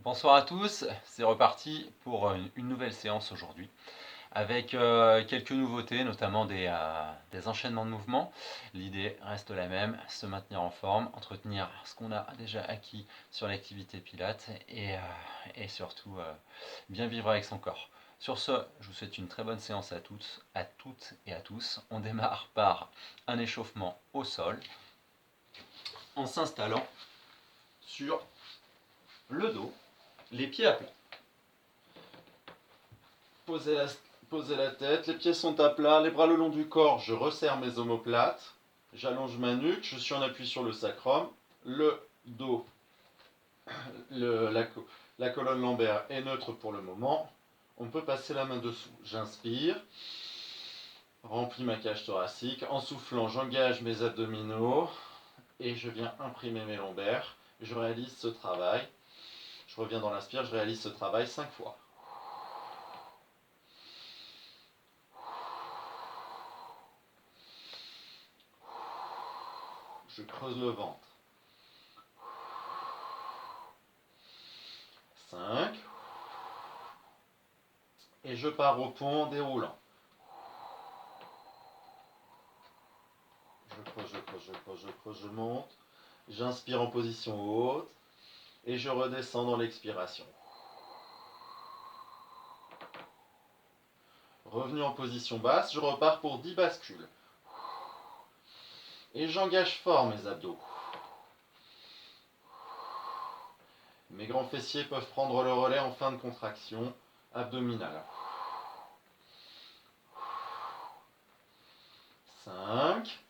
Bonsoir à tous, c'est reparti pour une nouvelle séance aujourd'hui avec quelques nouveautés, notamment des enchaînements de mouvements. L'idée reste la même, se maintenir en forme, entretenir ce qu'on a déjà acquis sur l'activité Pilates et surtout bien vivre avec son corps. Sur ce, je vous souhaite une très bonne séance à toutes et à tous. On démarre par un échauffement au sol en s'installant sur le dos, les pieds à plat. Posez la tête, les pieds sont à plat, les bras le long du corps, je resserre mes omoplates, j'allonge ma nuque, je suis en appui sur le sacrum, le dos, la colonne lombaire est neutre pour le moment. On peut passer la main dessous. J'inspire, remplis ma cage thoracique, en soufflant j'engage mes abdominaux et je viens imprimer mes lombaires. Je réalise ce travail, je reviens dans l'inspire, je réalise ce travail 5 fois. Je creuse le ventre. 5. Et je pars au pont en déroulant. Je creuse, je creuse, je creuse, je creuse, je monte. J'inspire en position haute et je redescends dans l'expiration. Revenu en position basse, je repars pour 10 bascules. Et j'engage fort mes abdos. Mes grands fessiers peuvent prendre le relais en fin de contraction abdominale. 5,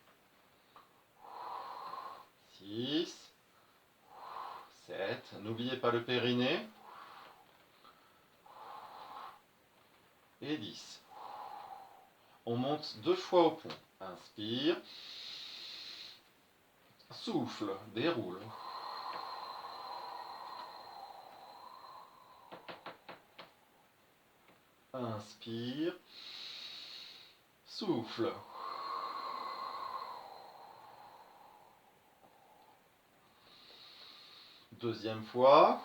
6, 7. N'oubliez pas le périnée. Et 10. On monte 2 fois au pont. Inspire. Souffle, déroule. Inspire. Souffle. Deuxième fois.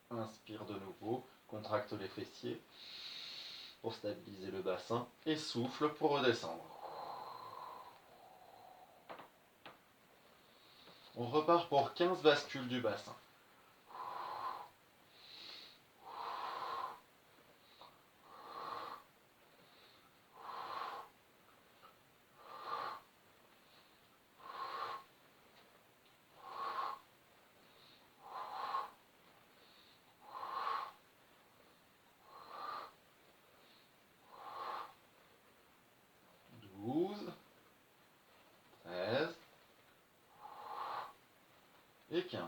Inspire de nouveau, contracte les fessiers pour stabiliser le bassin et souffle pour redescendre. On repart pour 15 bascules du bassin. Et 15.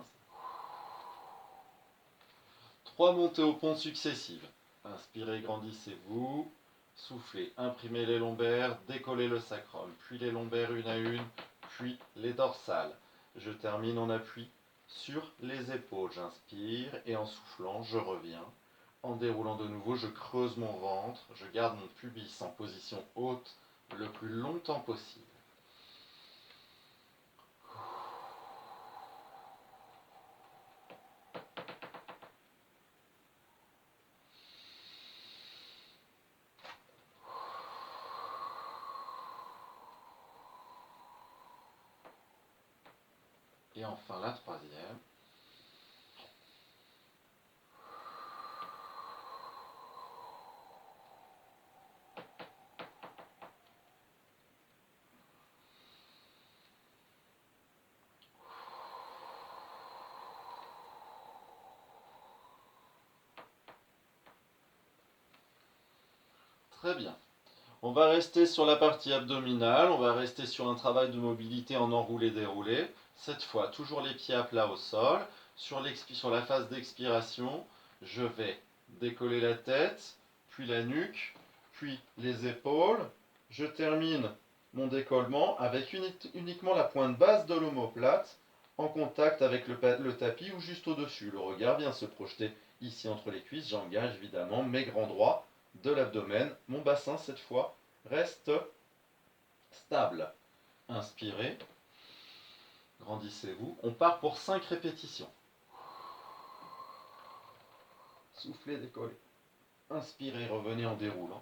3 montées au pont successives. Inspirez, grandissez-vous. Soufflez, imprimez les lombaires, décollez le sacrum, puis les lombaires une à une, puis les dorsales. Je termine en appui sur les épaules. J'inspire et en soufflant, je reviens. En déroulant de nouveau, je creuse mon ventre, je garde mon pubis en position haute le plus longtemps possible. Et enfin la troisième. Très bien. On va rester sur la partie abdominale, on va rester sur un travail de mobilité en enroulé-déroulé. Cette fois, toujours les pieds à plat au sol. Sur la phase d'expiration, je vais décoller la tête, puis la nuque, puis les épaules. Je termine mon décollement avec uniquement la pointe basse de l'omoplate en contact avec le tapis ou juste au-dessus. Le regard vient se projeter ici entre les cuisses. J'engage évidemment mes grands droits de l'abdomen. Mon bassin, cette fois, reste stable. Inspirez. Grandissez-vous. On part pour 5 répétitions. Soufflez, décollez. Inspirez, revenez en déroulant.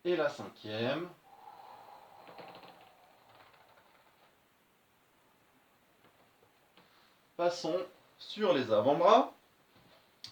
Et la 5e. Passons sur les avant-bras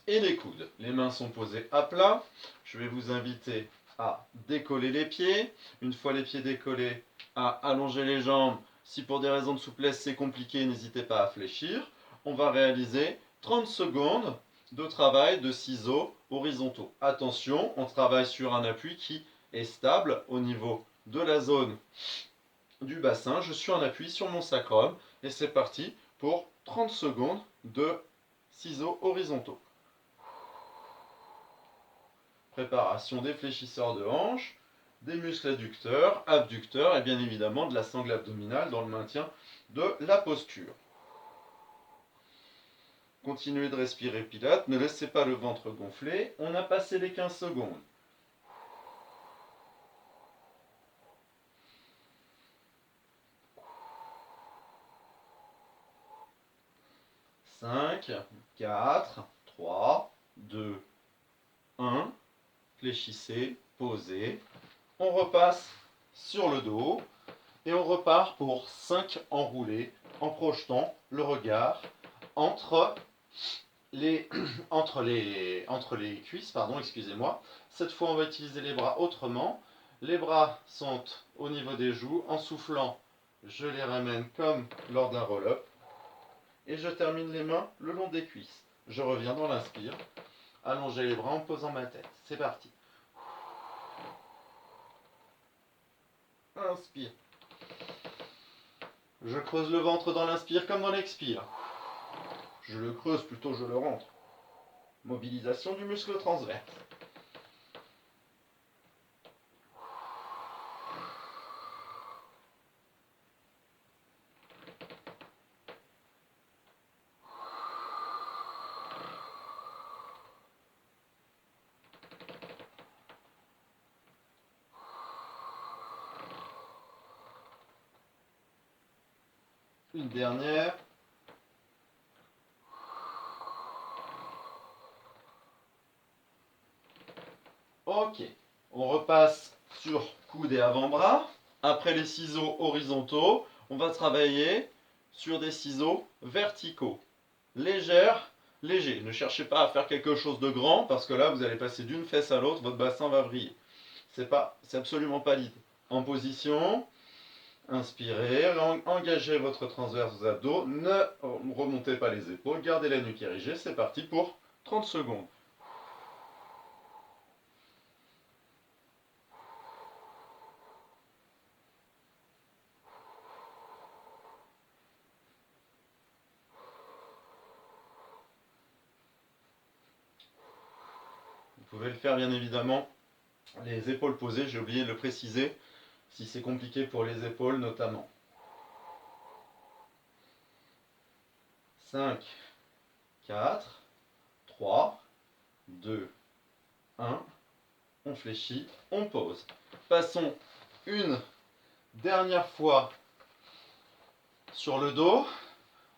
et les coudes. Les mains sont posées à plat. Je vais vous inviter à décoller les pieds. Une fois les pieds décollés, à allonger les jambes. Si pour des raisons de souplesse c'est compliqué, n'hésitez pas à fléchir. On va réaliser 30 secondes de travail de ciseaux horizontaux. Attention, on travaille sur un appui qui est stable au niveau de la zone du bassin. Je suis en appui sur mon sacrum et c'est parti pour 30 secondes de ciseaux horizontaux. Préparation des fléchisseurs de hanches, des muscles adducteurs, abducteurs et bien évidemment de la sangle abdominale dans le maintien de la posture. Continuez de respirer pilates, ne laissez pas le ventre gonfler. On a passé les 15 secondes. 5, 4, 3, 2, 1. Fléchissez, posez. On repasse sur le dos et on repart pour 5 enroulés en projetant le regard entre les, entre les cuisses, pardon, excusez-moi. Cette fois, on va utiliser les bras autrement. Les bras sont au niveau des joues. En soufflant, je les ramène comme lors d'un roll-up. Et je termine les mains le long des cuisses. Je reviens dans l'inspire. Allongez les bras en posant ma tête. C'est parti. Inspire. Je creuse le ventre dans l'inspire comme dans l'expire. Je le creuse, plutôt je le rentre. Mobilisation du muscle transverse. Une dernière. Ok. On repasse sur coude et avant-bras. Après les ciseaux horizontaux, on va travailler sur des ciseaux verticaux. Léger. Ne cherchez pas à faire quelque chose de grand parce que là, vous allez passer d'une fesse à l'autre, votre bassin va vriller. C'est absolument pas l'idée. En position, inspirez, engagez votre transverse aux abdos, ne remontez pas les épaules, gardez la nuque érigée, c'est parti pour 30 secondes. Vous pouvez le faire bien évidemment, les épaules posées, j'ai oublié de le préciser, si c'est compliqué pour les épaules notamment. 5, 4, 3, 2, 1. On fléchit, on pose. Passons une dernière fois sur le dos.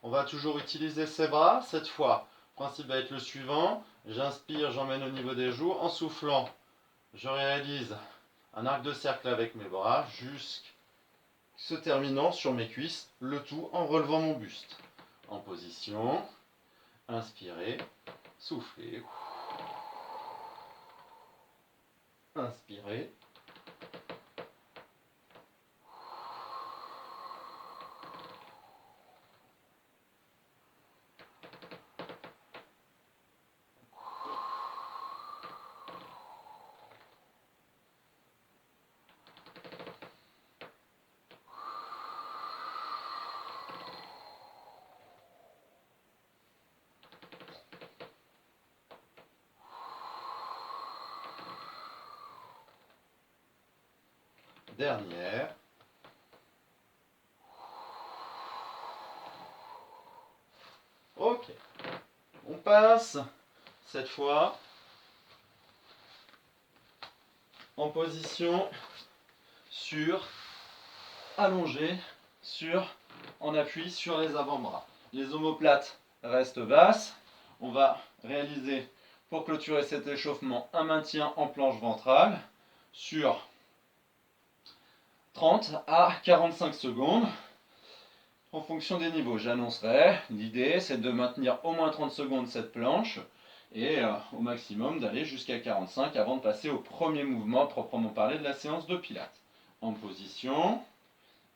On va toujours utiliser ses bras. Cette fois, le principe va être le suivant. J'inspire, j'emmène au niveau des joues. En soufflant, je réalise un arc de cercle avec mes bras jusqu'à se terminant sur mes cuisses. Le tout en relevant mon buste. En position, inspirez, soufflez. Inspirez. Dernière. Ok. On passe cette fois en position allongée, en appui sur les avant-bras. Les omoplates restent basses. On va réaliser, pour clôturer cet échauffement, un maintien en planche ventrale sur 30 à 45 secondes. En fonction des niveaux, j'annoncerai. L'idée, c'est de maintenir au moins 30 secondes cette planche et au maximum d'aller jusqu'à 45 avant de passer au premier mouvement à proprement parler de la séance de pilates. En position,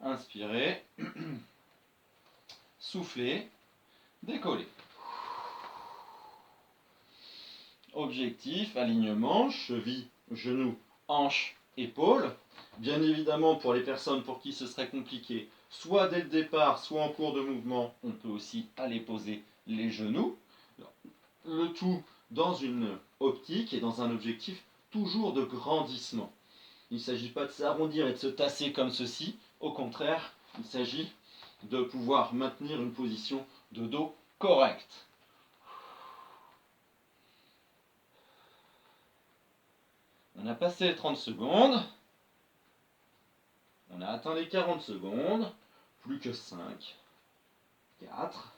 inspirez, soufflez, décollez. Objectif, alignement, cheville, genou, hanche, épaule. Bien évidemment, pour les personnes pour qui ce serait compliqué, soit dès le départ, soit en cours de mouvement, on peut aussi aller poser les genoux. Le tout dans une optique et dans un objectif toujours de grandissement. Il ne s'agit pas de s'arrondir et de se tasser comme ceci. Au contraire, il s'agit de pouvoir maintenir une position de dos correcte. On a passé les 30 secondes. On a atteint les 40 secondes. Plus que 5, 4,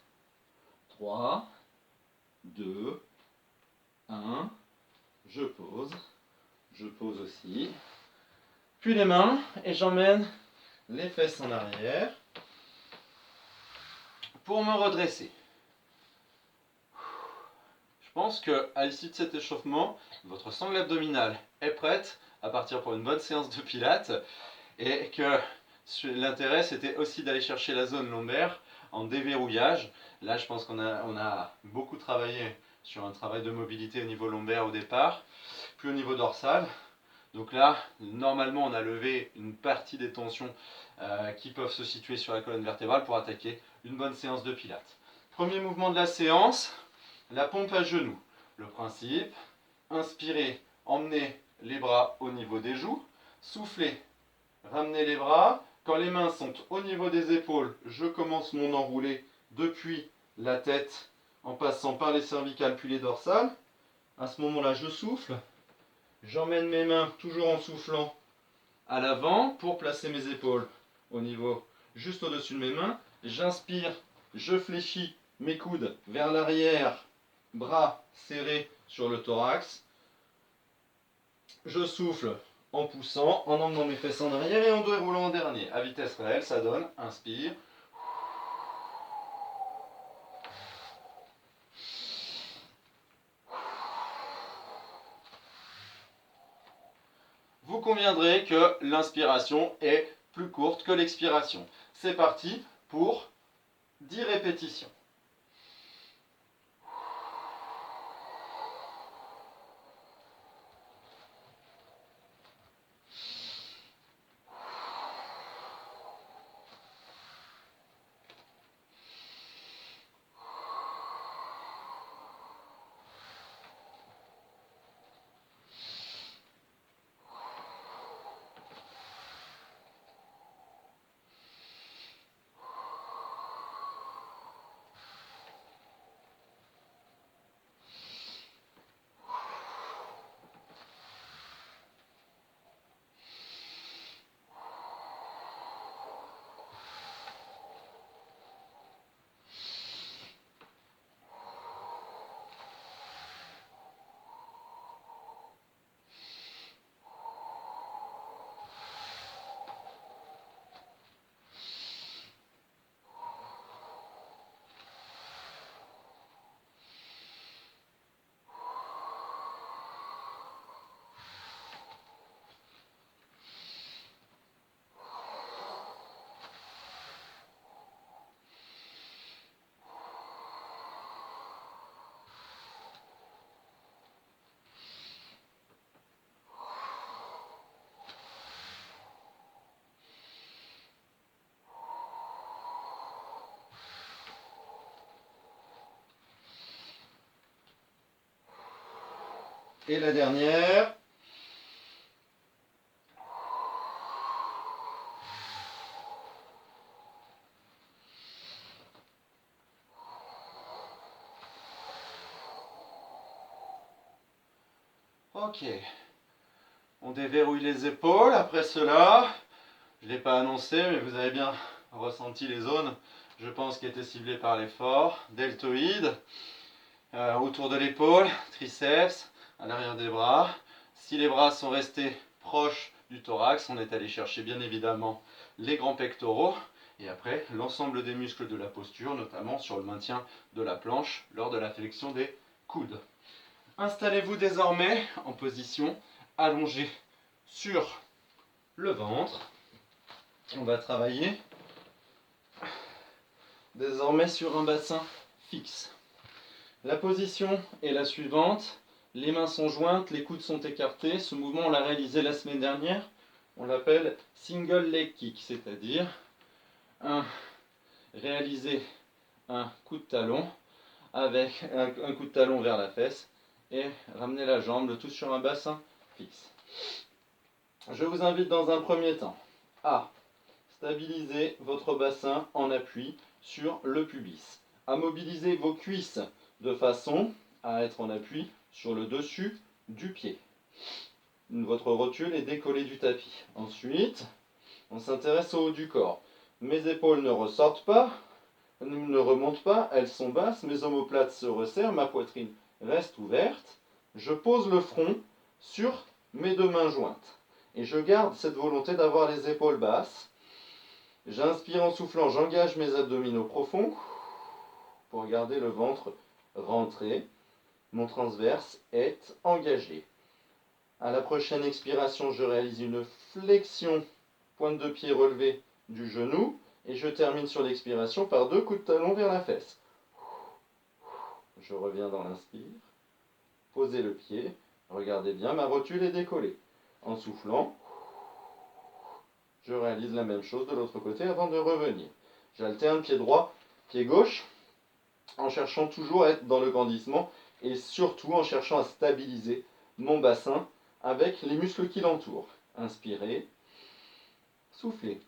3, 2, 1. Je pose. Je pose aussi. Puis les mains et j'emmène les fesses en arrière pour me redresser. Je pense qu'à l'issue de cet échauffement, votre sangle abdominale est prête à partir pour une bonne séance de pilates et que l'intérêt c'était aussi d'aller chercher la zone lombaire en déverrouillage. Là je pense qu'on a beaucoup travaillé sur un travail de mobilité au niveau lombaire au départ, puis au niveau dorsal. Donc là, normalement, on a levé une partie des tensions qui peuvent se situer sur la colonne vertébrale pour attaquer une bonne séance de pilates. Premier mouvement de la séance, la pompe à genoux. Le principe, inspirez, emmenez les bras au niveau des joues, soufflez, ramenez les bras. Quand les mains sont au niveau des épaules, je commence mon enroulé depuis la tête en passant par les cervicales puis les dorsales. À ce moment-là, je souffle. J'emmène mes mains, toujours en soufflant, à l'avant pour placer mes épaules au niveau juste au-dessus de mes mains. J'inspire, je fléchis mes coudes vers l'arrière, bras serrés sur le thorax. Je souffle en poussant, en emmenant mes fesses en arrière et en déroulant en dernier. À vitesse réelle, ça donne, inspire. Vous conviendrez que l'inspiration est plus courte que l'expiration. C'est parti pour 10 répétitions. Et la dernière. Ok. On déverrouille les épaules. Après cela, je ne l'ai pas annoncé, mais vous avez bien ressenti les zones, je pense, qui étaient ciblées par l'effort. Deltoïde, autour de l'épaule, triceps, à l'arrière des bras. Si les bras sont restés proches du thorax, on est allé chercher bien évidemment les grands pectoraux. Et après, l'ensemble des muscles de la posture, notamment sur le maintien de la planche lors de la flexion des coudes. Installez-vous désormais en position allongée sur le ventre. On va travailler désormais sur un bassin fixe. La position est la suivante. Les mains sont jointes, les coudes sont écartés. Ce mouvement, on l'a réalisé la semaine dernière. On l'appelle single leg kick, c'est-à-dire réaliser un coup de talon avec un coup de talon vers la fesse et ramener la jambe, le tout sur un bassin fixe. Je vous invite dans un premier temps à stabiliser votre bassin en appui sur le pubis, à mobiliser vos cuisses de façon à être en appui sur le dessus du pied. Votre rotule est décollée du tapis. Ensuite, on s'intéresse au haut du corps. Mes épaules ne ressortent pas, ne remontent pas, elles sont basses, mes omoplates se resserrent, ma poitrine reste ouverte. Je pose le front sur mes deux mains jointes. Et je garde cette volonté d'avoir les épaules basses. J'inspire en soufflant, j'engage mes abdominaux profonds pour garder le ventre rentré. Mon transverse est engagé. À la prochaine expiration, je réalise une flexion, pointe de pied relevée du genou. Et je termine sur l'expiration par 2 coups de talon vers la fesse. Je reviens dans l'inspire. Posez le pied. Regardez bien, ma rotule est décollée. En soufflant, je réalise la même chose de l'autre côté avant de revenir. J'alterne pied droit, pied gauche, en cherchant toujours à être dans le grandissement et surtout en cherchant à stabiliser mon bassin avec les muscles qui l'entourent. Inspirez, soufflez.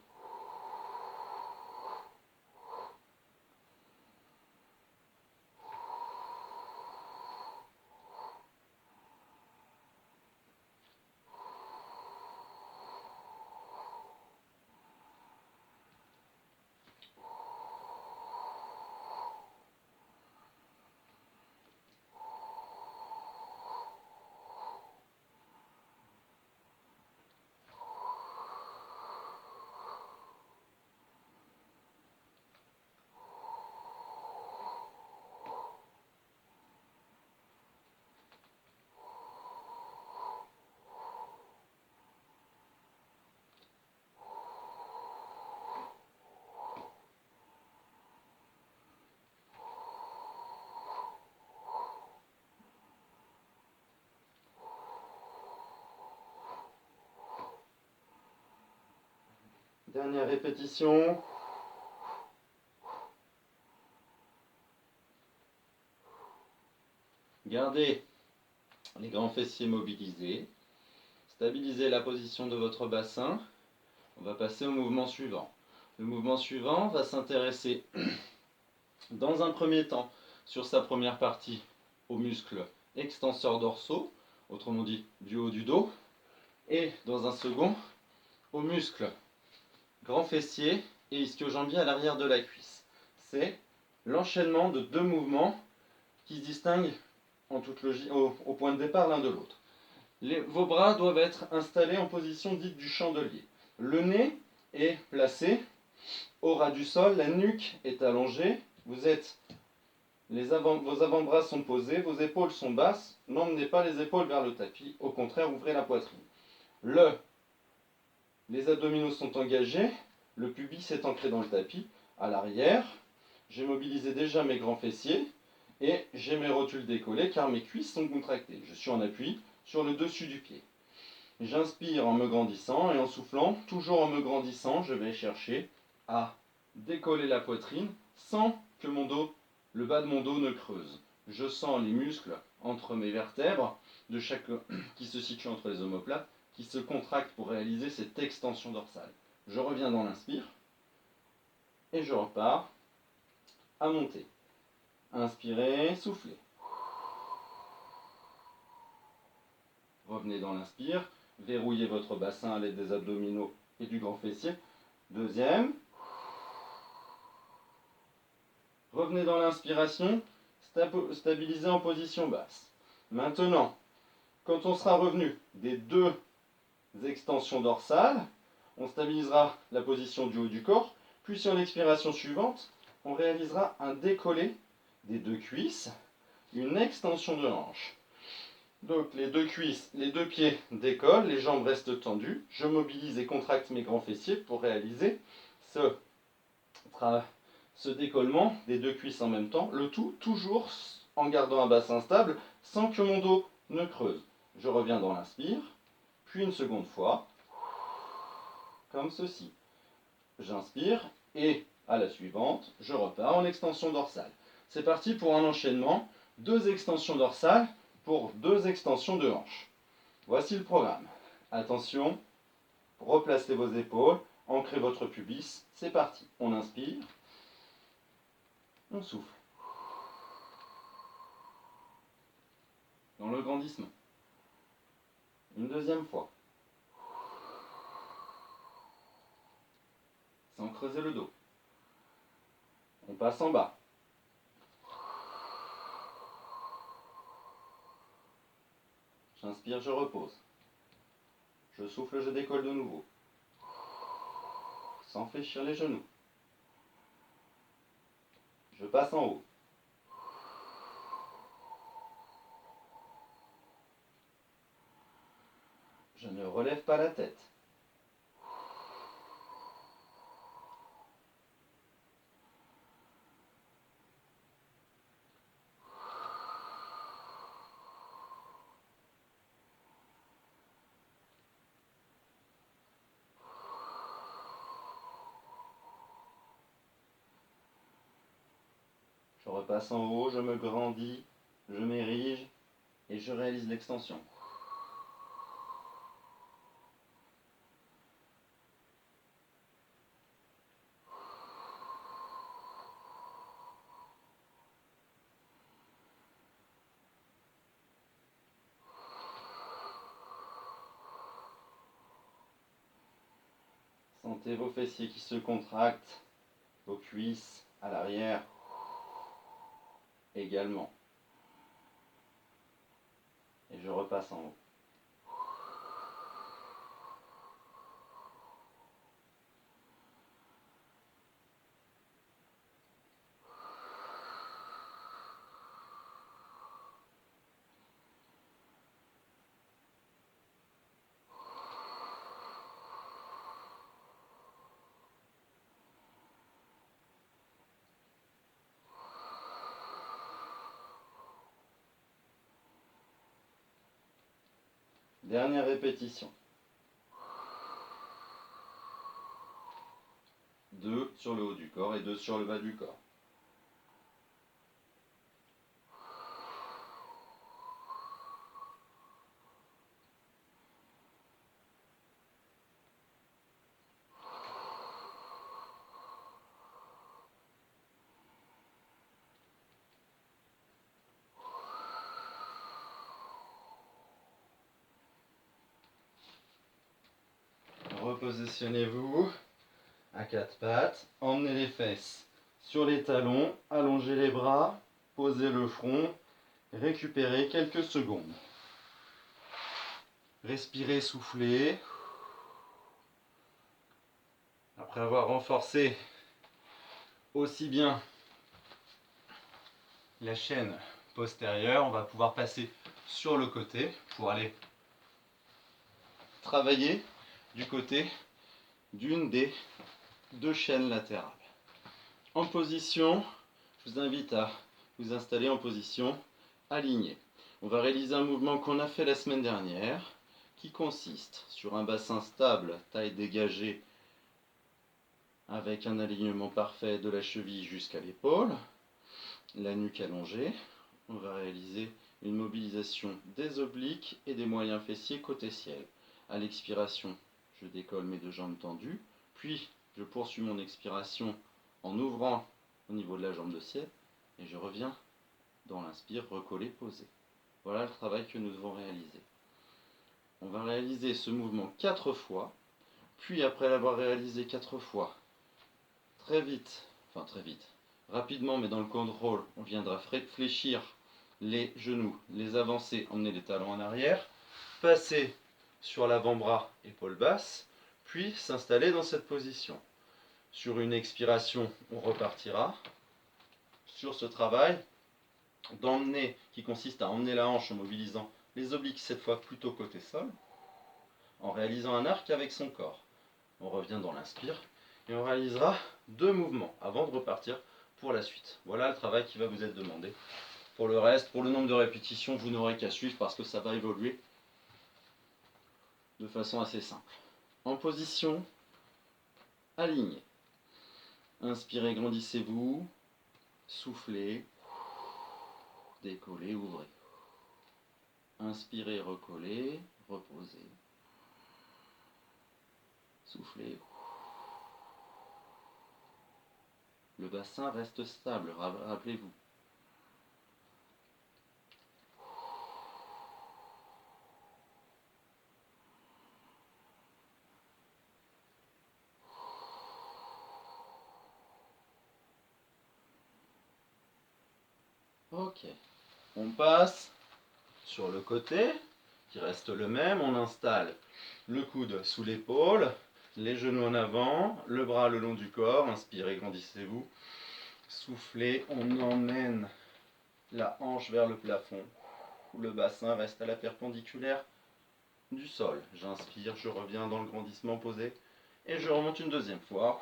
Dernière répétition. Gardez les grands fessiers mobilisés. Stabilisez la position de votre bassin. On va passer au mouvement suivant. Le mouvement suivant va s'intéresser dans un premier temps sur sa première partie aux muscles extenseurs dorsaux, autrement dit du haut du dos, et dans un second aux muscles grand fessier et ischio-jambier à l'arrière de la cuisse. C'est l'enchaînement de 2 mouvements qui se distinguent en toute logique, au point de départ l'un de l'autre. Vos bras doivent être installés en position dite du chandelier. Le nez est placé au ras du sol, la nuque est allongée, vos avant-bras sont posés, vos épaules sont basses, n'emmenez pas les épaules vers le tapis, au contraire ouvrez la poitrine. Les abdominaux sont engagés, le pubis est ancré dans le tapis, à l'arrière, j'ai mobilisé déjà mes grands fessiers et j'ai mes rotules décollées car mes cuisses sont contractées. Je suis en appui sur le dessus du pied. J'inspire en me grandissant et en soufflant, toujours en me grandissant, je vais chercher à décoller la poitrine sans que le bas de mon dos ne creuse. Je sens les muscles entre mes vertèbres qui se situent entre les omoplates qui se contractent pour réaliser cette extension dorsale. Je reviens dans l'inspire et je repars à monter. Inspirez, soufflez. Revenez dans l'inspire. Verrouillez votre bassin à l'aide des abdominaux et du grand fessier. Deuxième. Revenez dans l'inspiration. Stabilisez en position basse. Maintenant, quand on sera revenu des deux extensions dorsales, on stabilisera la position du haut du corps. Puis sur l'expiration suivante, on réalisera un décollé des deux cuisses, une extension de hanche. Donc les deux cuisses, les deux pieds décollent, les jambes restent tendues. Je mobilise et contracte mes grands fessiers pour réaliser ce décollement des deux cuisses en même temps. Le tout toujours en gardant un bassin stable sans que mon dos ne creuse. Je reviens dans l'inspire, puis une seconde fois, comme ceci. J'inspire et à la suivante, je repars en extension dorsale. C'est parti pour un enchaînement, 2 extensions dorsales pour 2 extensions de hanches. Voici le programme. Attention, replacez vos épaules, ancrez votre pubis, c'est parti. On inspire, on souffle. Dans le grandissement. Une deuxième fois. Sans creuser le dos. On passe en bas. J'inspire, je repose. Je souffle, je décolle de nouveau. Sans fléchir les genoux. Je passe en haut. Je ne relève pas la tête. Je repasse en haut, je me grandis, je m'érige et je réalise l'extension. Sentez vos fessiers qui se contractent, vos cuisses à l'arrière également. Et je repasse en haut. Dernière répétition. 2 sur le haut du corps et 2 sur le bas du corps. Repositionnez-vous à 4 pattes, emmenez les fesses sur les talons, allongez les bras, posez le front, récupérez quelques secondes. Respirez, soufflez. Après avoir renforcé aussi bien la chaîne postérieure, on va pouvoir passer sur le côté pour aller travailler du côté d'une des 2 chaînes latérales. En position, je vous invite à vous installer en position alignée. On va réaliser un mouvement qu'on a fait la semaine dernière qui consiste sur un bassin stable, taille dégagée, avec un alignement parfait de la cheville jusqu'à l'épaule, la nuque allongée. On va réaliser une mobilisation des obliques et des moyens fessiers côté ciel. À l'expiration, je décolle mes 2 jambes tendues, puis je poursuis mon expiration en ouvrant au niveau de la jambe de ciel et je reviens dans l'inspire, recoller, poser. Voilà le travail que nous devons réaliser. On va réaliser ce mouvement 4 fois, puis après l'avoir réalisé 4 fois, très vite, rapidement mais dans le contrôle, on viendra fléchir les genoux, les avancer, emmener les talons en arrière, passer sur l'avant-bras, épaule basse, puis s'installer dans cette position. Sur une expiration, on repartira sur ce travail d'emmener, qui consiste à emmener la hanche en mobilisant les obliques cette fois plutôt côté sol, en réalisant un arc avec son corps. On revient dans l'inspire et on réalisera 2 mouvements avant de repartir pour la suite. Voilà le travail qui va vous être demandé. Pour le reste, pour le nombre de répétitions, vous n'aurez qu'à suivre parce que ça va évoluer de façon assez simple. En position alignée. Inspirez, grandissez-vous. Soufflez. Décollez, ouvrez. Inspirez, recollez, reposez. Soufflez. Le bassin reste stable, rappelez-vous. Ok, on passe sur le côté, qui reste le même, on installe le coude sous l'épaule, les genoux en avant, le bras le long du corps, inspirez, grandissez-vous, soufflez, on emmène la hanche vers le plafond, le bassin reste à la perpendiculaire du sol. J'inspire, je reviens dans le grandissement posé, et je remonte une deuxième fois.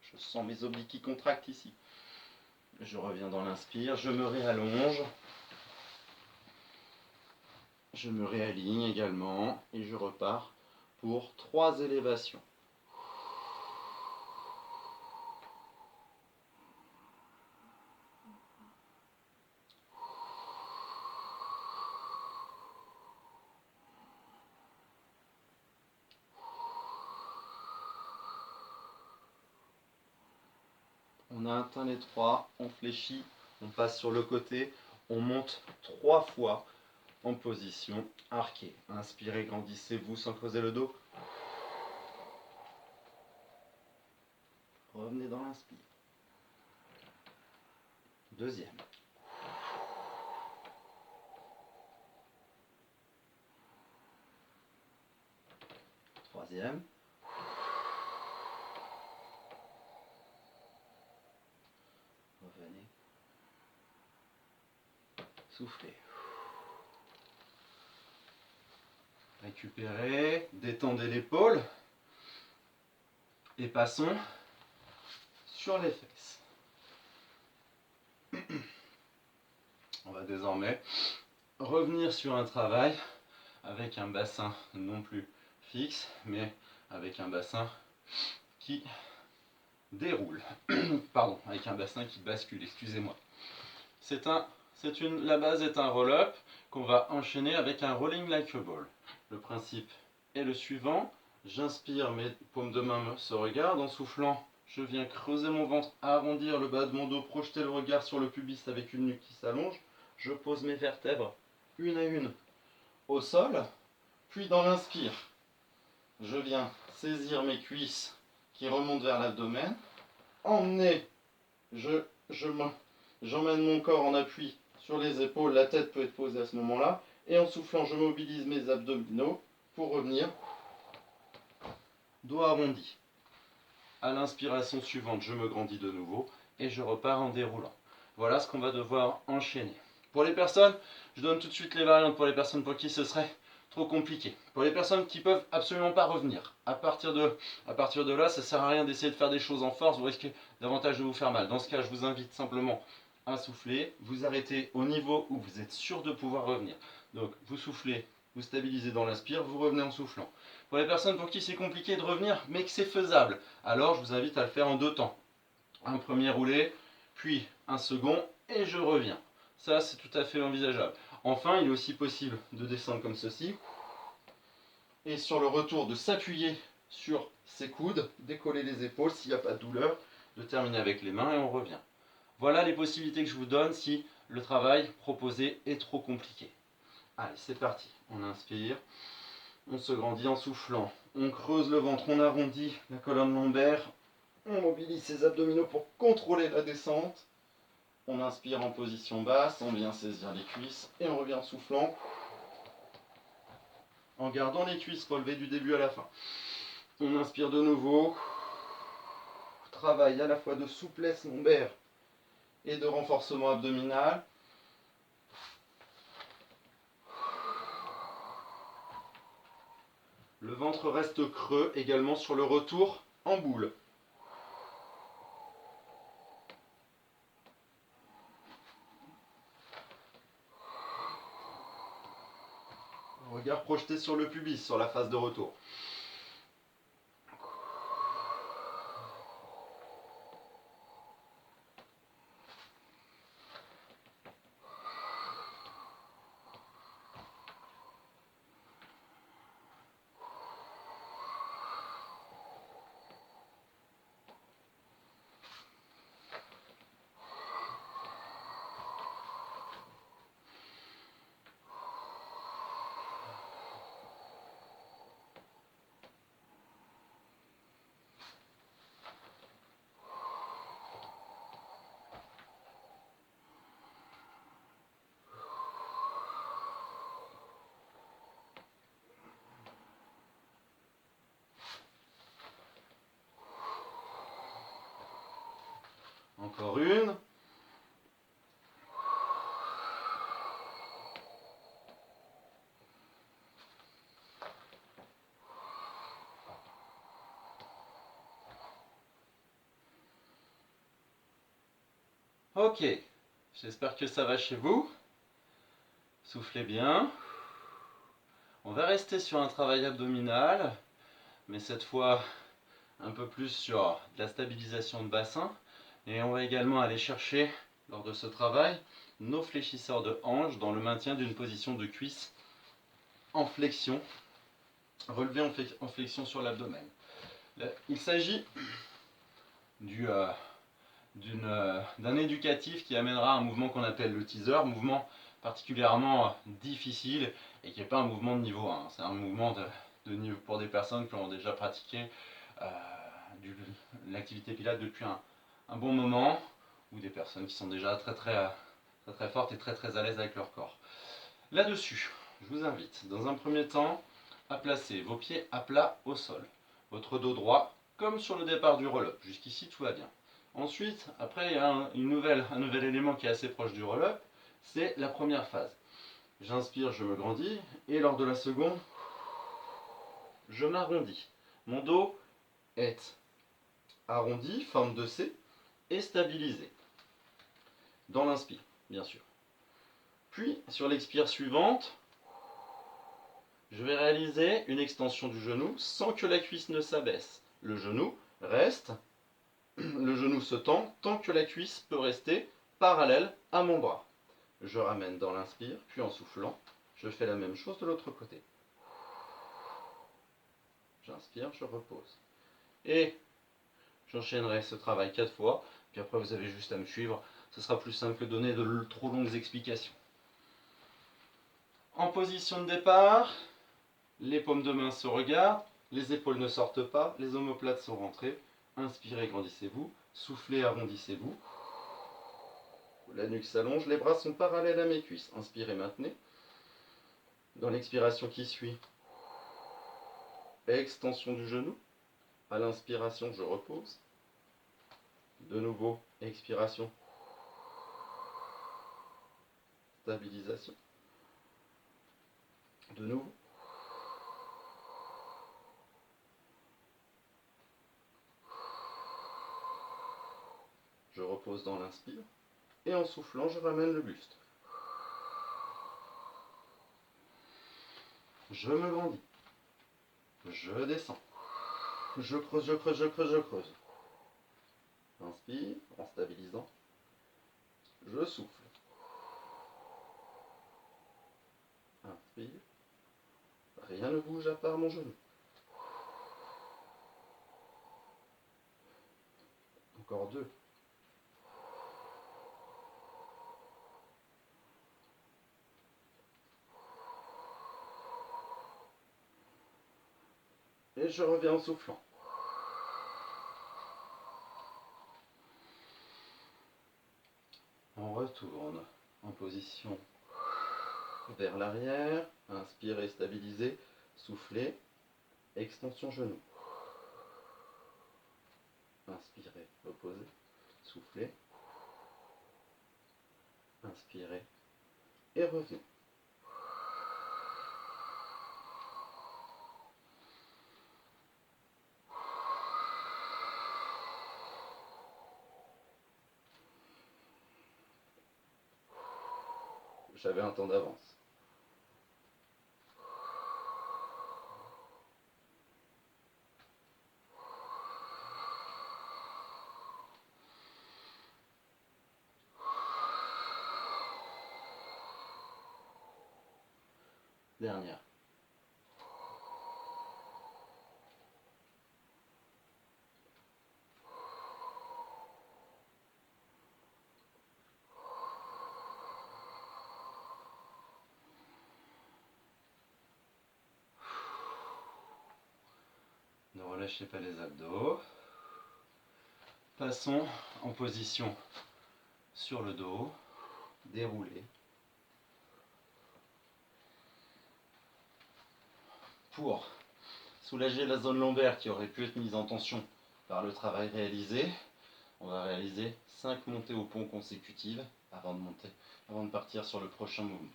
Je sens mes obliques qui contractent ici. Je reviens dans l'inspire, je me réallonge. Je me réaligne également et je repars pour 3 élévations. On a atteint les 3, on fléchit, on passe sur le côté, on monte 3 fois en position arquée. Inspirez, grandissez-vous sans creuser le dos. Revenez dans l'inspire. Deuxième. Troisième. Revenez. Soufflez. Récupérez, détendez l'épaule et passons sur les fesses. On va désormais revenir sur un travail avec un bassin non plus fixe, mais avec un bassin qui déroule. Pardon, avec un bassin qui bascule, excusez-moi. La base est un roll-up qu'on va enchaîner avec un rolling like a ball. Le principe est le suivant. J'inspire, mes paumes de main se regardent. En soufflant, je viens creuser mon ventre, arrondir le bas de mon dos, projeter le regard sur le pubis avec une nuque qui s'allonge. Je pose mes vertèbres une à une au sol. Puis dans l'inspire, je viens saisir mes cuisses qui remontent vers l'abdomen. Emmener, j'emmène mon corps en appui sur les épaules, la tête peut être posée à ce moment-là. Et en soufflant, je mobilise mes abdominaux pour revenir dos arrondi. À l'inspiration suivante, je me grandis de nouveau et je repars en déroulant. Voilà ce qu'on va devoir enchaîner. Pour les personnes, je donne tout de suite les variantes pour les personnes pour qui ce serait trop compliqué. Pour les personnes qui peuvent absolument pas revenir, à partir de là, ça ne sert à rien d'essayer de faire des choses en force, vous risquez davantage de vous faire mal. Dans ce cas, je vous invite simplement à souffler, vous arrêtez au niveau où vous êtes sûr de pouvoir revenir. Donc vous soufflez, vous stabilisez dans l'inspire, vous revenez en soufflant. Pour les personnes pour qui c'est compliqué de revenir, mais que c'est faisable, alors je vous invite à le faire en 2 temps. Un premier roulé, puis un second, et je reviens. Ça, c'est tout à fait envisageable. Enfin, il est aussi possible de descendre comme ceci, et sur le retour de s'appuyer sur ses coudes, décoller les épaules s'il n'y a pas de douleur, de terminer avec les mains et on revient. Voilà les possibilités que je vous donne si le travail proposé est trop compliqué. Allez, c'est parti. On inspire. On se grandit en soufflant. On creuse le ventre, on arrondit la colonne lombaire. On mobilise ses abdominaux pour contrôler la descente. On inspire en position basse, on vient saisir les cuisses et on revient en soufflant. En gardant les cuisses relevées du début à la fin. On inspire de nouveau. Travail à la fois de souplesse lombaire et de renforcement abdominal. Le ventre reste creux également sur le retour en boule. Regard projeté sur le pubis, sur la phase de retour. Encore une. Ok, j'espère que ça va chez vous. Soufflez bien. On va rester sur un travail abdominal, mais cette fois un peu plus sur de la stabilisation de bassin. Et on va également aller chercher, lors de ce travail, nos fléchisseurs de hanches dans le maintien d'une position de cuisse en flexion, relevée en flexion sur l'abdomen. Il s'agit d'un éducatif qui amènera un mouvement qu'on appelle le teaser, mouvement particulièrement difficile et qui n'est pas un mouvement de niveau 1. C'est un mouvement de niveau pour des personnes qui ont déjà pratiqué l'activité pilates depuis un bon moment, ou des personnes qui sont déjà très fortes et très à l'aise avec leur corps. Là-dessus, je vous invite dans un premier temps à placer vos pieds à plat au sol, votre dos droit comme sur le départ du roll-up. Jusqu'ici tout va bien. Ensuite, après il y a un nouvel élément qui est assez proche du roll-up, c'est la première phase. J'inspire, je me grandis, et lors de la seconde, je m'arrondis. Mon dos est arrondi, forme de C, et stabilisé. Dans l'inspire, bien sûr. Puis, sur l'expire suivante, je vais réaliser une extension du genou sans que la cuisse ne s'abaisse. Le genou reste, le genou se tend tant que la cuisse peut rester parallèle à mon bras. Je ramène dans l'inspire, puis en soufflant, je fais la même chose de l'autre côté. J'inspire, je repose. Et j'enchaînerai ce travail 4 fois, puis après vous avez juste à me suivre. Ce sera plus simple que de donner de trop longues explications. En position de départ, les paumes de main se regardent, les épaules ne sortent pas, les omoplates sont rentrées. Inspirez, grandissez-vous. Soufflez, arrondissez-vous. La nuque s'allonge, les bras sont parallèles à mes cuisses. Inspirez, maintenez. Dans l'expiration qui suit, extension du genou. À l'inspiration, je repose. De nouveau, expiration. Stabilisation. De nouveau. Je repose dans l'inspire. Et en soufflant, je ramène le buste. Je me grandis. Je descends. Je creuse, je creuse, je creuse, je creuse. Inspire en stabilisant. Je souffle. Inspire. Rien ne bouge à part mon genou. Encore 2. Et je reviens en soufflant. On retourne en position vers l'arrière. Inspirez, stabilisez. Soufflez. Extension genou. Inspirez, reposez. Soufflez. Inspirez et revenez. J'avais un temps d'avance. Dernière. Ne relâchez pas les abdos. Passons en position sur le dos, déroulé. Pour soulager la zone lombaire qui aurait pu être mise en tension par le travail réalisé, on va réaliser 5 montées au pont consécutives avant de partir sur le prochain mouvement.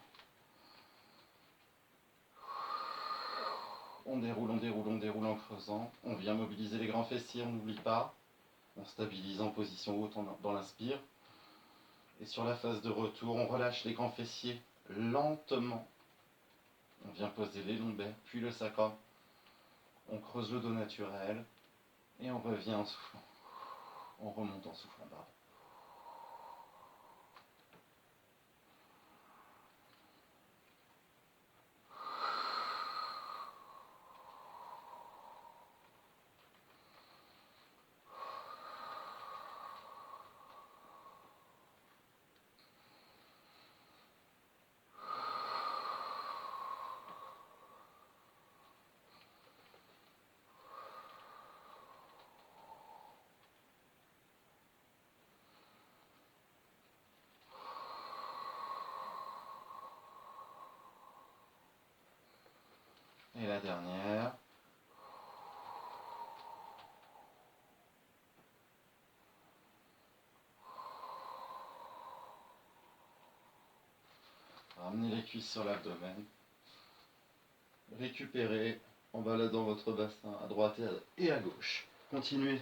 On déroule, on déroule, on déroule en creusant. On vient mobiliser les grands fessiers, on n'oublie pas. On stabilise en position haute dans l'inspire. Et sur la phase de retour, on relâche les grands fessiers lentement. On vient poser les lombaires, puis le sacrum. On creuse le dos naturel. Et on revient en soufflant. On remonte en soufflant, pardon. Et la dernière. Ramenez les cuisses sur l'abdomen. Récupérez en baladant votre bassin à droite et à gauche. Continuez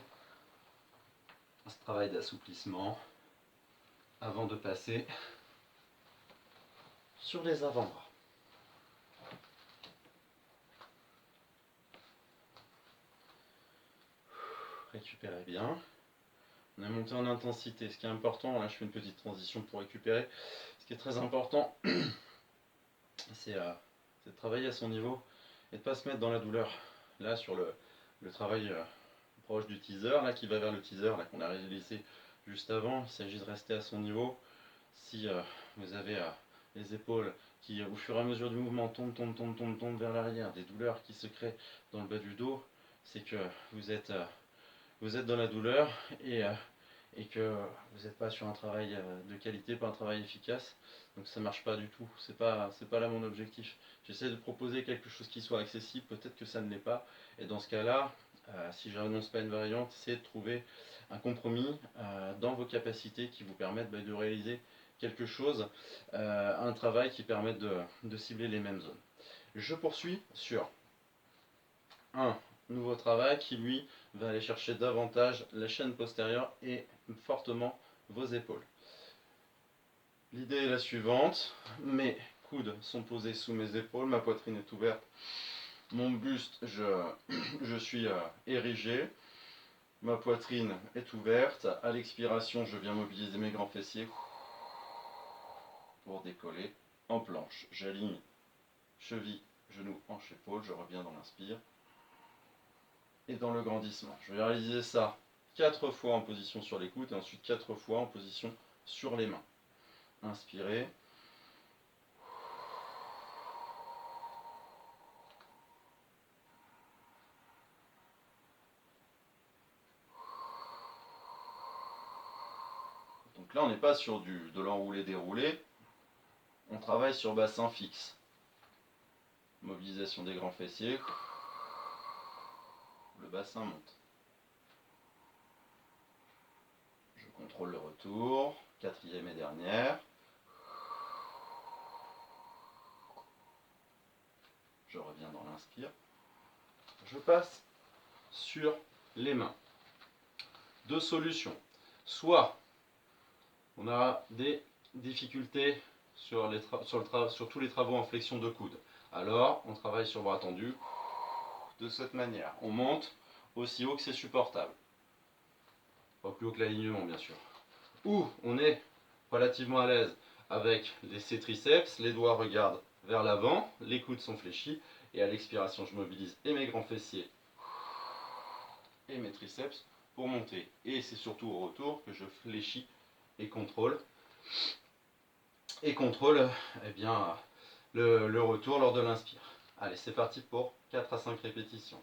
ce travail d'assouplissement avant de passer sur les avant-bras. Récupérez bien. On est monté en intensité. Ce qui est important, là je fais une petite transition pour récupérer. Ce qui est très important, c'est de travailler à son niveau et de ne pas se mettre dans la douleur. Là sur le travail proche du teaser, là qui va vers le teaser, là qu'on a réalisé juste avant, il s'agit de rester à son niveau. Si vous avez les épaules qui au fur et à mesure du mouvement tombent vers l'arrière, des douleurs qui se créent dans le bas du dos, c'est que vous êtes dans la douleur et que vous n'êtes pas sur un travail de qualité, pas un travail efficace. Donc ça marche pas du tout. C'est pas là mon objectif. J'essaie de proposer quelque chose qui soit accessible. Peut-être que ça ne l'est pas. Et dans ce cas-là, si je n'annonce pas une variante, c'est de trouver un compromis dans vos capacités qui vous permettent de réaliser quelque chose, un travail qui permette de cibler les mêmes zones. Je poursuis sur un nouveau travail qui lui va aller chercher davantage la chaîne postérieure et fortement vos épaules. L'idée est la suivante, mes coudes sont posés sous mes épaules, ma poitrine est ouverte, mon buste, je suis érigé, ma poitrine est ouverte, à l'expiration je viens mobiliser mes grands fessiers pour décoller en planche. J'aligne cheville, genou, hanche, épaule, je reviens dans l'inspire et dans le grandissement. Je vais réaliser ça 4 fois en position sur les coudes et ensuite 4 fois en position sur les mains. Inspirez. Donc là, on n'est pas sur de l'enroulé-déroulé, on travaille sur bassin fixe. Mobilisation des grands fessiers, le bassin monte. Je contrôle le retour, quatrième et dernière. Je reviens dans l'inspire. Je passe sur les mains. Deux solutions. Soit on a des difficultés sur tous les travaux en flexion de coude. Alors on travaille sur bras tendu de cette manière. On monte aussi haut que c'est supportable. Pas plus haut que l'alignement bien sûr. Ou on est relativement à l'aise avec ses triceps, les doigts regardent vers l'avant, les coudes sont fléchis et à l'expiration je mobilise et mes grands fessiers et mes triceps pour monter. Et c'est surtout au retour que je fléchis et contrôle eh bien, le retour lors de l'inspire. Allez, c'est parti pour 4 à 5 répétitions.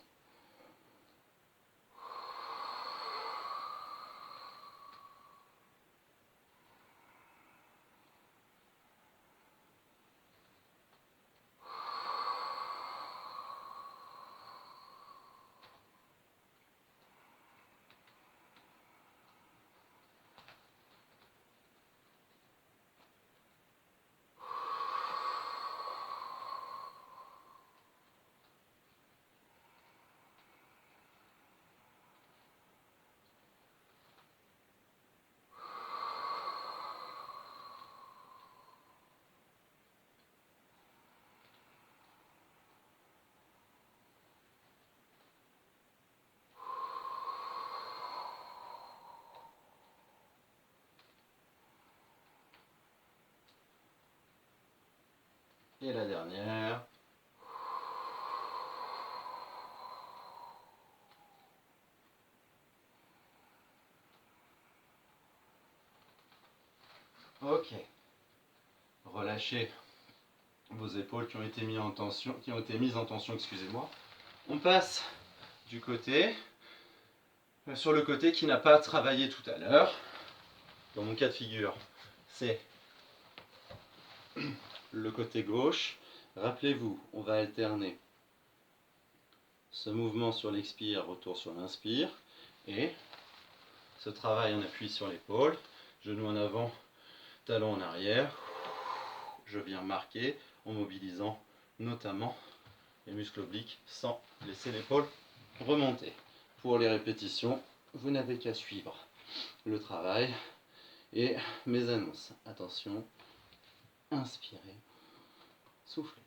Et la dernière. Ok. Relâchez vos épaules qui ont été mises en tension, excusez-moi. On passe du côté, sur le côté qui n'a pas travaillé tout à l'heure. Dans mon cas de figure, c'est le côté gauche. Rappelez-vous, on va alterner ce mouvement sur l'expire, retour sur l'inspire, et ce travail en appui sur l'épaule, genou en avant, talon en arrière. Je viens marquer en mobilisant notamment les muscles obliques sans laisser l'épaule remonter. Pour les répétitions, vous n'avez qu'à suivre le travail et mes annonces. Attention, inspirez, soufflez.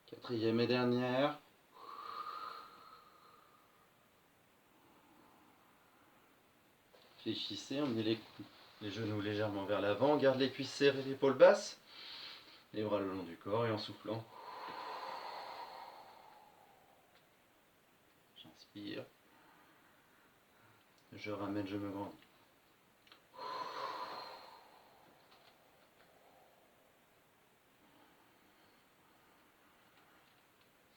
Quatrième et dernière. Fléchissez, emmenez les genoux légèrement vers l'avant, garde les cuisses serrées, l'épaule basse, les bras le long du corps et en soufflant. J'inspire. Je ramène, je me grandis.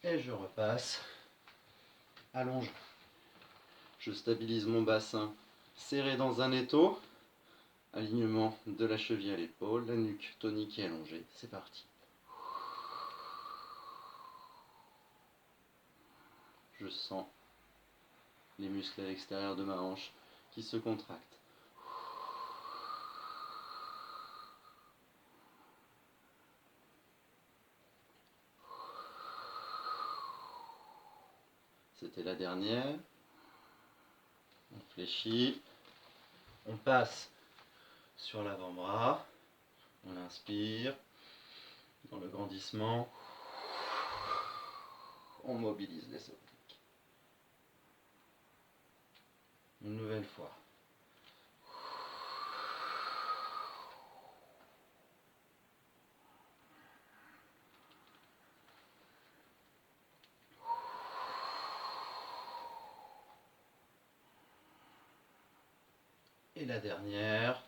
Et je repasse. Allonge. Je stabilise mon bassin serré dans un étau. Alignement de la cheville à l'épaule, la nuque tonique et allongée. C'est parti. Je sens les muscles à l'extérieur de ma hanche qui se contractent. C'était la dernière. On fléchit. On passe sur l'avant-bras. On inspire. Dans le grandissement. On mobilise les obliques. Une nouvelle fois. Et la dernière.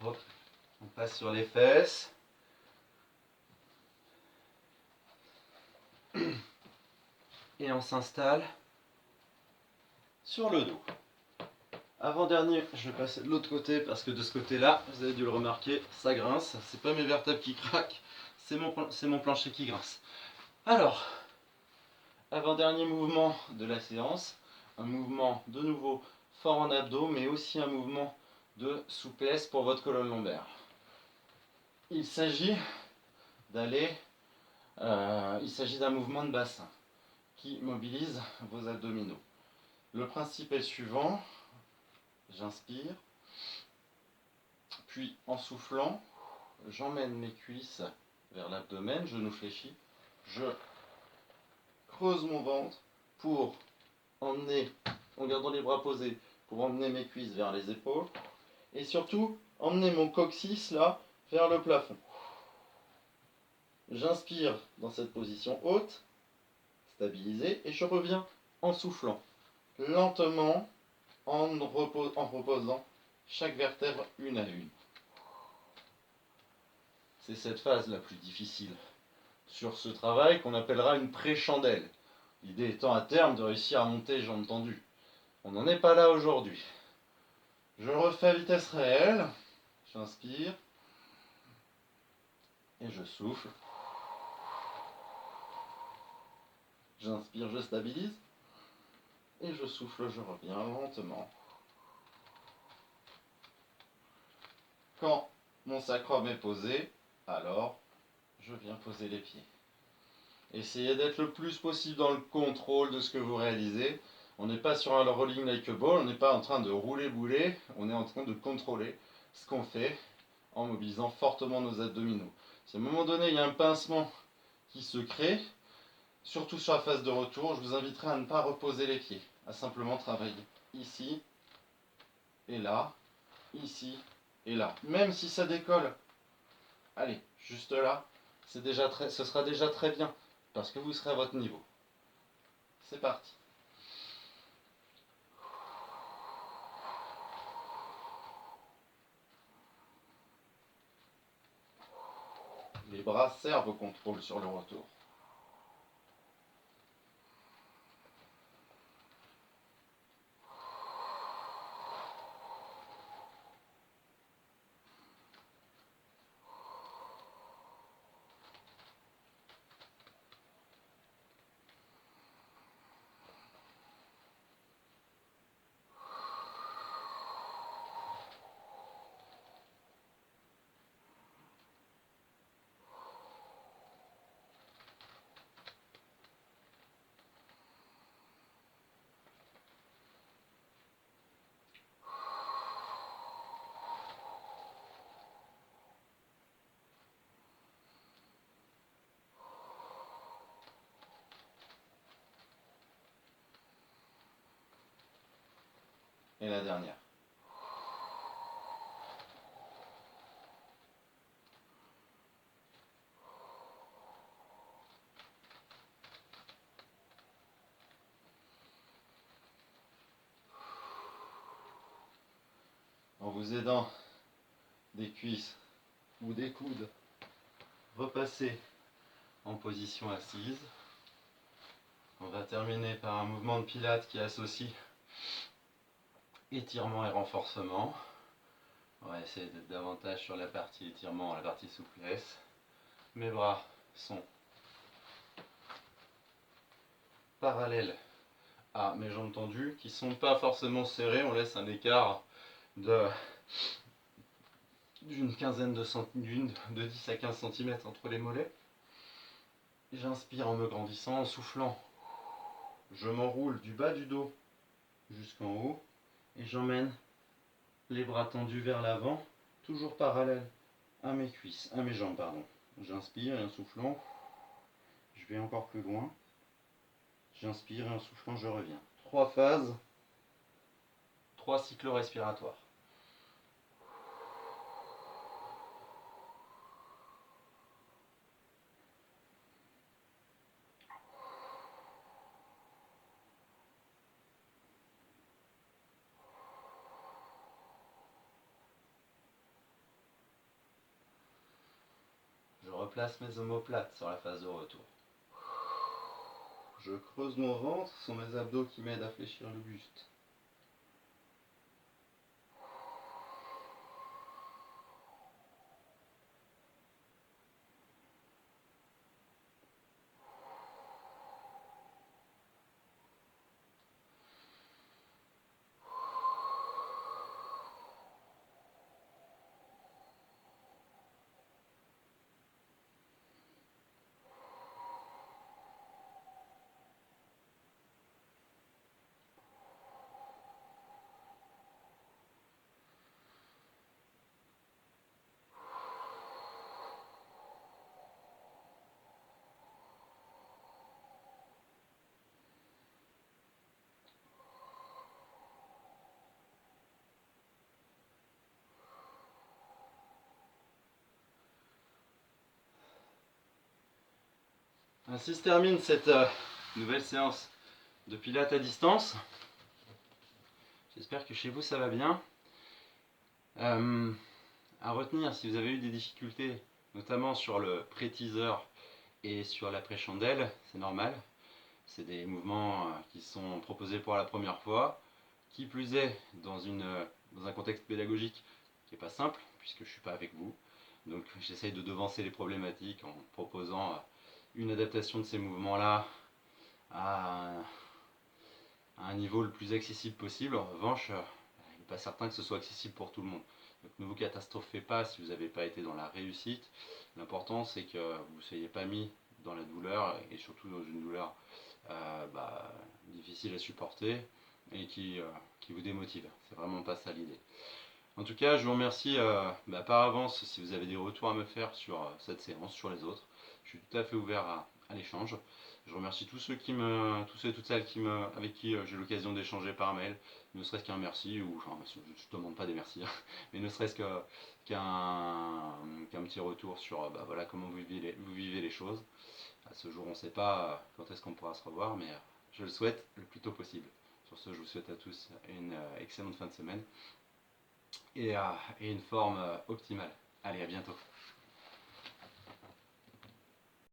Hop. On passe sur les fesses. Et on s'installe sur le dos. Avant-dernier, je vais passer de l'autre côté parce que de ce côté-là, vous avez dû le remarquer, ça grince. C'est pas mes vertèbres qui craquent, c'est mon plancher qui grince. Alors, avant-dernier mouvement de la séance, un mouvement de nouveau fort en abdos, mais aussi un mouvement de souplesse pour votre colonne lombaire. Il s'agit d'un mouvement de bassin qui mobilise vos abdominaux. Le principe est le suivant, j'inspire, puis en soufflant, j'emmène mes cuisses vers l'abdomen, genou fléchi, je creuse mon ventre pour emmener, en gardant les bras posés, pour emmener mes cuisses vers les épaules, et surtout emmener mon coccyx là vers le plafond. J'inspire dans cette position haute, stabilisée, et je reviens en soufflant, lentement, en reposant chaque vertèbre une à une. C'est cette phase la plus difficile sur ce travail qu'on appellera une pré-chandelle. L'idée étant à terme de réussir à monter jambes tendues. On n'en est pas là aujourd'hui. Je refais à vitesse réelle. J'inspire. Et je souffle. J'inspire, je stabilise. Et je souffle, je reviens lentement. Quand mon sacrum est posé, alors je viens poser les pieds. Essayez d'être le plus possible dans le contrôle de ce que vous réalisez. On n'est pas sur un rolling like a ball, on n'est pas en train de rouler bouler, on est en train de contrôler ce qu'on fait en mobilisant fortement nos abdominaux. Si à un moment donné il y a un pincement qui se crée, surtout sur la phase de retour, je vous inviterai à ne pas reposer les pieds, à simplement travailler ici et là, ici et là. Même si ça décolle, allez, juste là, ce sera déjà très bien, parce que vous serez à votre niveau. C'est parti. Les bras servent au contrôle sur le retour. Et la dernière. En vous aidant des cuisses ou des coudes, repassez en position assise. On va terminer par un mouvement de pilates qui associe étirement et renforcement. On va essayer d'être davantage sur la partie étirement, la partie souplesse. Mes bras sont parallèles à mes jambes tendues, qui ne sont pas forcément serrées. On laisse un écart d'une quinzaine de centimètres, de 10 à 15 cm entre les mollets. J'inspire en me grandissant, en soufflant. Je m'enroule du bas du dos jusqu'en haut et j'emmène les bras tendus vers l'avant, toujours parallèles à mes cuisses, à mes jambes, pardon. J'inspire et en soufflant, je vais encore plus loin. J'inspire et en soufflant, je reviens. 3 phases, 3 cycles respiratoires. replace mes omoplates sur la phase de retour. Je creuse mon ventre, ce sont mes abdos qui m'aident à fléchir le buste. Ainsi se termine cette nouvelle séance de pilates à distance. J'espère que chez vous ça va bien. À retenir, si vous avez eu des difficultés, notamment sur le pré-teaser et sur la pré-chandelle, c'est normal. C'est des mouvements qui sont proposés pour la première fois. Qui plus est, dans un contexte pédagogique qui n'est pas simple, puisque je ne suis pas avec vous. Donc j'essaye de devancer les problématiques en proposant une adaptation de ces mouvements-là à un niveau le plus accessible possible. En revanche, il n'est pas certain que ce soit accessible pour tout le monde. Donc ne vous catastrophez pas si vous n'avez pas été dans la réussite. L'important c'est que vous ne soyez pas mis dans la douleur, et surtout dans une douleur difficile à supporter et qui vous démotive. C'est vraiment pas ça l'idée. En tout cas, je vous remercie par avance si vous avez des retours à me faire sur cette séance, sur les autres. Je suis tout à fait ouvert à l'échange. Je remercie tous ceux et toutes celles avec qui j'ai l'occasion d'échanger par mail, ne serait-ce qu'un merci, ou enfin, je ne demande pas des merci, mais ne serait-ce qu'un petit retour sur voilà, comment vous vivez les choses. À ce jour, on ne sait pas quand est-ce qu'on pourra se revoir, mais je le souhaite le plus tôt possible. Sur ce, je vous souhaite à tous une excellente fin de semaine et une forme optimale. Allez, à bientôt.